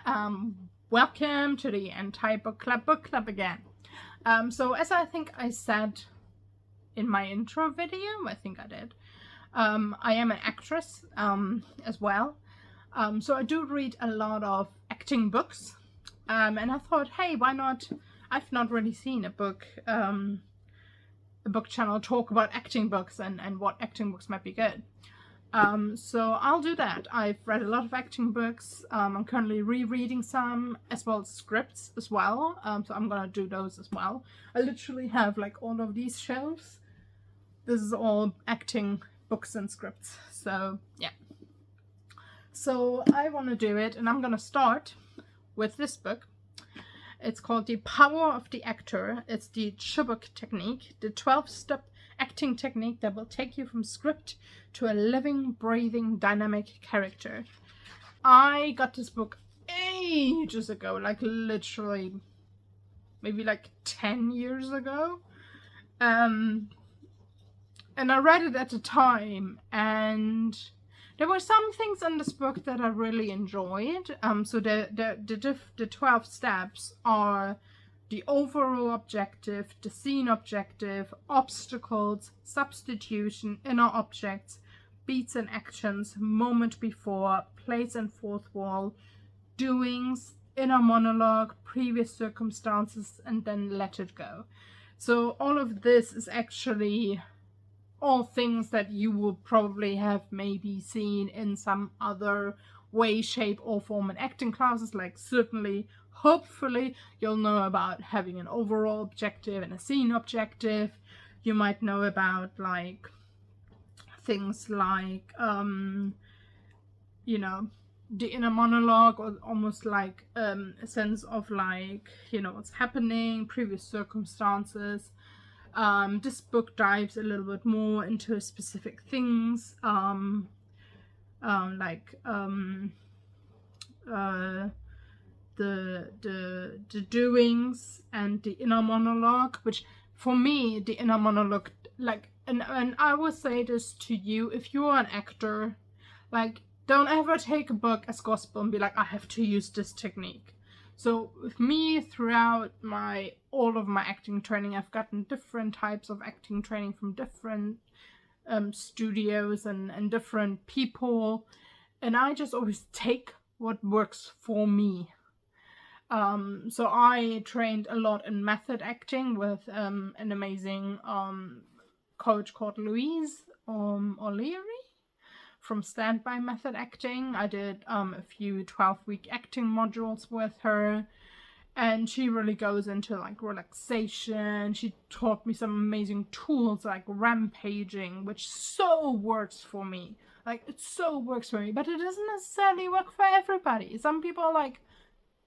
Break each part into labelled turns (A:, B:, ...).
A: Welcome to the Anti-Book Club again. So as I think I said in my intro video, I think I did, I am an actress as well. So I do read a lot of acting books, and I thought, hey, why not? I've not really seen a book channel talk about acting books and what acting books might be good. So I'll do that. I've read a lot of acting books. I'm currently rereading some, as well as scripts as well. So I'm gonna do those as well. I literally have like all of these shelves. This is all acting books and scripts. So yeah. So I want to do it, and I'm gonna start with this book. It's called The Power of the Actor. It's the Chubbuck technique, the 12-step acting technique that will take you from script to a living, breathing, dynamic character. I got this book ages ago, like literally maybe like 10 years ago. And I read it at the time, and there were some things in this book that I really enjoyed. So the 12 steps are the overall objective, the scene objective, obstacles, substitution, inner objects, beats and actions, moment before, place and fourth wall, doings, inner monologue, previous circumstances, and then let it go. So all of this is actually all things that you will probably have maybe seen in some other way, shape, or form in acting classes. Like certainly, hopefully, you'll know about having an overall objective and a scene objective. You might know about like things like you know, the inner monologue, or almost like a sense of like, you know, what's happening, previous circumstances. This book dives a little bit more into specific things, like the doings and the inner monologue, which for me, the inner monologue, like, and I will say this to you, if you're an actor, like, don't ever take a book as gospel and be like, I have to use this technique. So with me, throughout all of my acting training, I've gotten different types of acting training from different studios and different people, and I just always take what works for me. So I trained a lot in method acting with an amazing coach called Louise O'Leary from Standby Method Acting. I did a few 12-week acting modules with her, and she really goes into like relaxation. She taught me some amazing tools like rampaging, which so works for me. Like, it so works for me, but it doesn't necessarily work for everybody. Some people are like,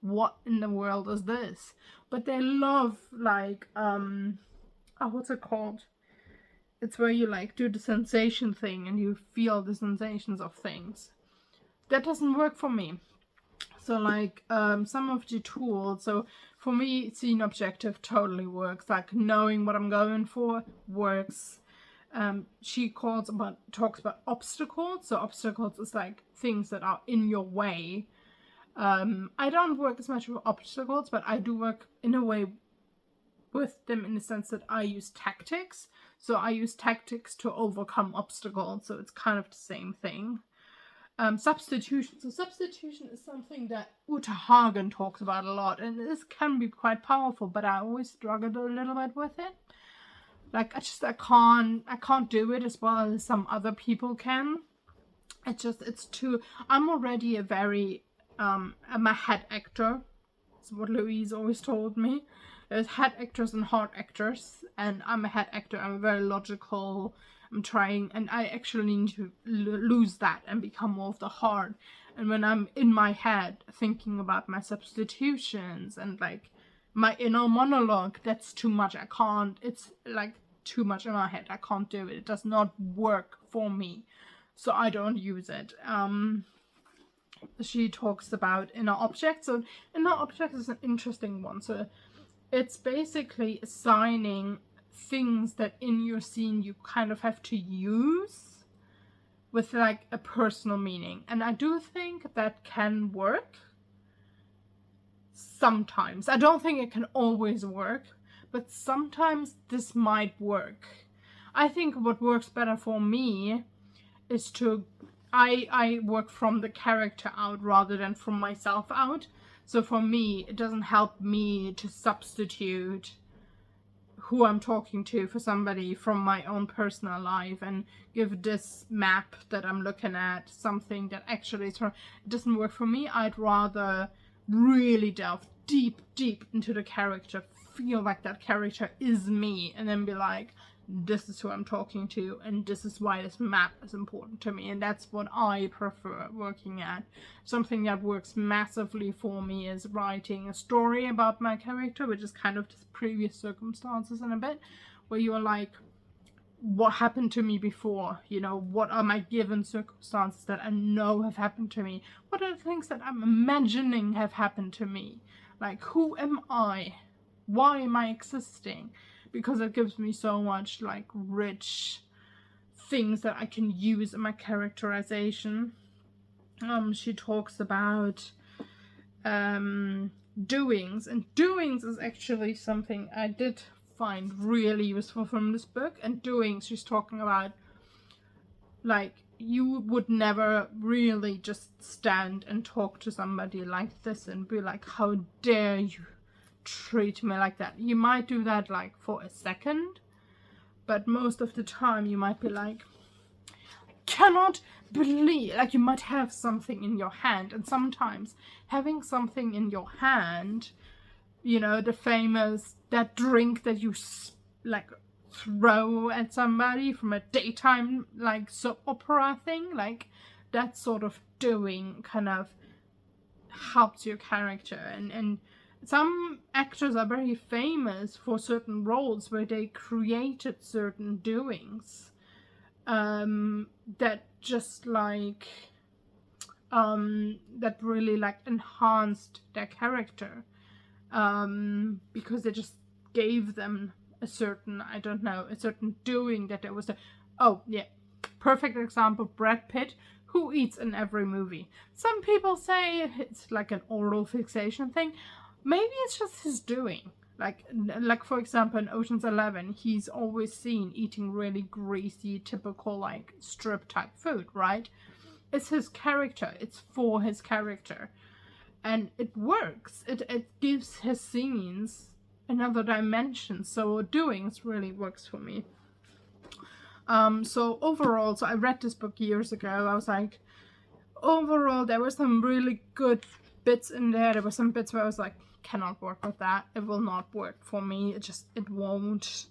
A: what in the world is this? But they love like what's it called? It's where you like do the sensation thing and you feel the sensations of things. That doesn't work for me. So like some of the tools, so for me, scene objective totally works. Like knowing what I'm going for works. She talks about obstacles. So obstacles is like things that are in your way. I don't work as much with obstacles, but I do work in a way with them in the sense that I use tactics. So I use tactics to overcome obstacles. So it's kind of the same thing. Substitution. So substitution is something that Uta Hagen talks about a lot, and this can be quite powerful, but I always struggled a little bit with it. Like I can't do it as well as some other people can. It's too. I'm already a very I'm a head actor. That's what Louise always told me. There's head actors and heart actors, and I'm a head actor. I'm very logical. I'm trying, and I actually need to lose that and become more of the heart. And when I'm in my head thinking about my substitutions and like my inner monologue, that's too much. I can't. It's like too much in my head. I can't do it. It does not work for me, so I don't use it. She talks about inner objects. So inner objects is an interesting one. So it's basically assigning things that in your scene you kind of have to use with like a personal meaning. And I do think that can work. sometimes. I don't think it can always work, but sometimes this might work. I think what works better for me is I work from the character out rather than from myself out. So for me, it doesn't help me to substitute who I'm talking to for somebody from my own personal life and give this map that I'm looking at something that actually it doesn't work for me. I'd rather really delve deep into the character, feel like that character is me, and then be like, this is who I'm talking to, and this is why this map is important to me. And that's what I prefer working at. Something that works massively for me is writing a story about my character, which is kind of just previous circumstances in a bit, where you're like, what happened to me before? You know, what are my given circumstances that I know have happened to me? What are the things that I'm imagining have happened to me? Like, who am I? Why am I existing? Because it gives me so much like rich things that I can use in my characterization. She talks about doings, and doings is actually something I did find really useful from this book. And doings, she's talking about like, you would never really just stand and talk to somebody like this and be like, how dare you treat me like that. You might do that like for a second, but most of the time you might be like, I cannot believe, like, you might have something in your hand, and sometimes having something in your hand, you know, the famous, that drink that you like throw at somebody from a daytime like soap opera thing, like that sort of doing kind of helps your character. And some actors are very famous for certain roles where they created certain doings that just like that really like enhanced their character because they just gave them a certain, I don't know, a certain doing that there was a, oh yeah, perfect example, Brad Pitt, who eats in every movie. Some people say it's like an oral fixation thing. Maybe it's just his doing. Like for example, in Ocean's 11, he's always seen eating really greasy, typical like strip type food, right? It's his character. It's for his character, and it works. It gives his scenes another dimension. So doings really works for me. So overall, so I read this book years ago. I was like, overall, there were some really good bits in there. There were some bits where I was like, cannot work with that. It will not work for me. It won't.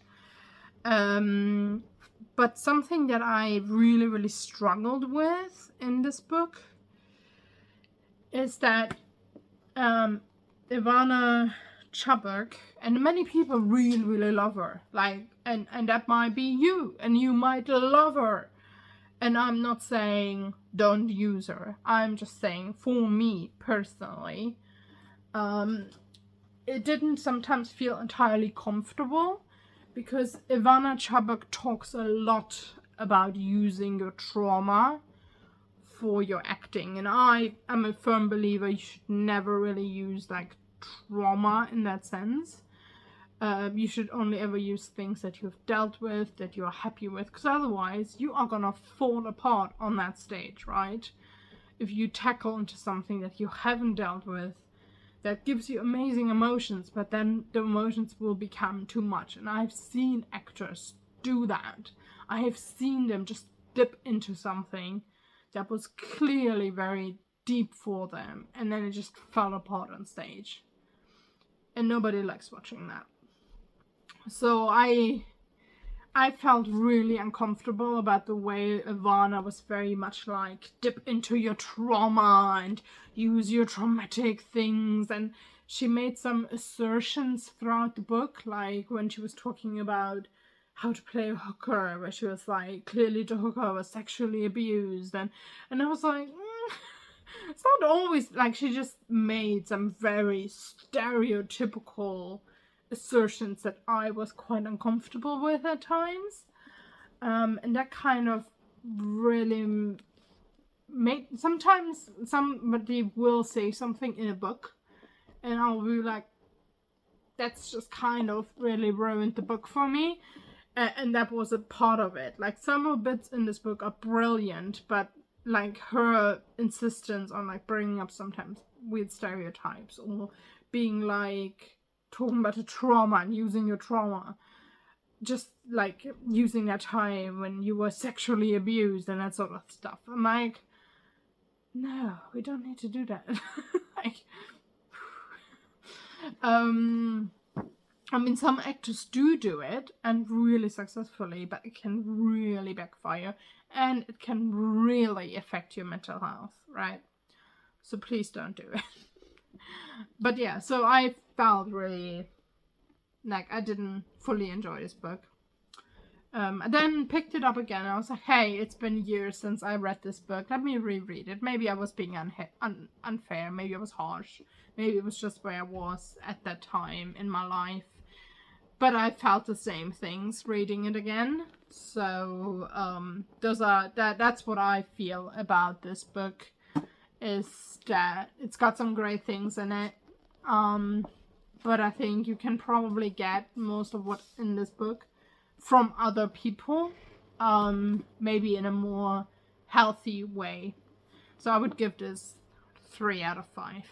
A: But something that I really struggled with in this book is that Ivana Chubbuck, and many people really love her, like, and that might be you, and you might love her. And I'm not saying don't use her. I'm just saying, for me personally, it didn't sometimes feel entirely comfortable, because Ivana Chubbuck talks a lot about using your trauma for your acting. And I am a firm believer you should never really use like trauma in that sense. You should only ever use things that you've dealt with, that you're happy with, because otherwise you are gonna fall apart on that stage, right? If you tackle into something that you haven't dealt with, that gives you amazing emotions, but then the emotions will become too much. And I've seen actors do that. I have seen them just dip into something that was clearly very deep for them, and then it just fell apart on stage. And nobody likes watching that. So I felt really uncomfortable about the way Ivana was very much like, dip into your trauma and use your traumatic things. And she made some assertions throughout the book, like when she was talking about how to play a hooker, where she was like, clearly the hooker was sexually abused. And I was like, it's not always, like, she just made some very stereotypical assertions that I was quite uncomfortable with at times. And that kind of really made, sometimes somebody will say something in a book and I'll be like, that's just kind of really ruined the book for me. And that was a part of it. Like, some of the bits in this book are brilliant, but like her insistence on like bringing up sometimes weird stereotypes, or being like talking about a trauma and using your trauma, just like using that time when you were sexually abused and that sort of stuff. I'm like, no, we don't need to do that. Like, I mean, some actors do it, and really successfully, but it can really backfire, and it can really affect your mental health, right? So please don't do it. But yeah, so I felt really like I didn't fully enjoy this book. I then picked it up again, and I was like, hey, it's been years since I read this book. Let me reread it. Maybe I was being unfair. Maybe I was harsh. Maybe it was just where I was at that time in my life. But I felt the same things reading it again. So that's what I feel about this book, is that it's got some great things in it. But I think you can probably get most of what's in this book from other people, maybe in a more healthy way. So I would give this 3 out of 5.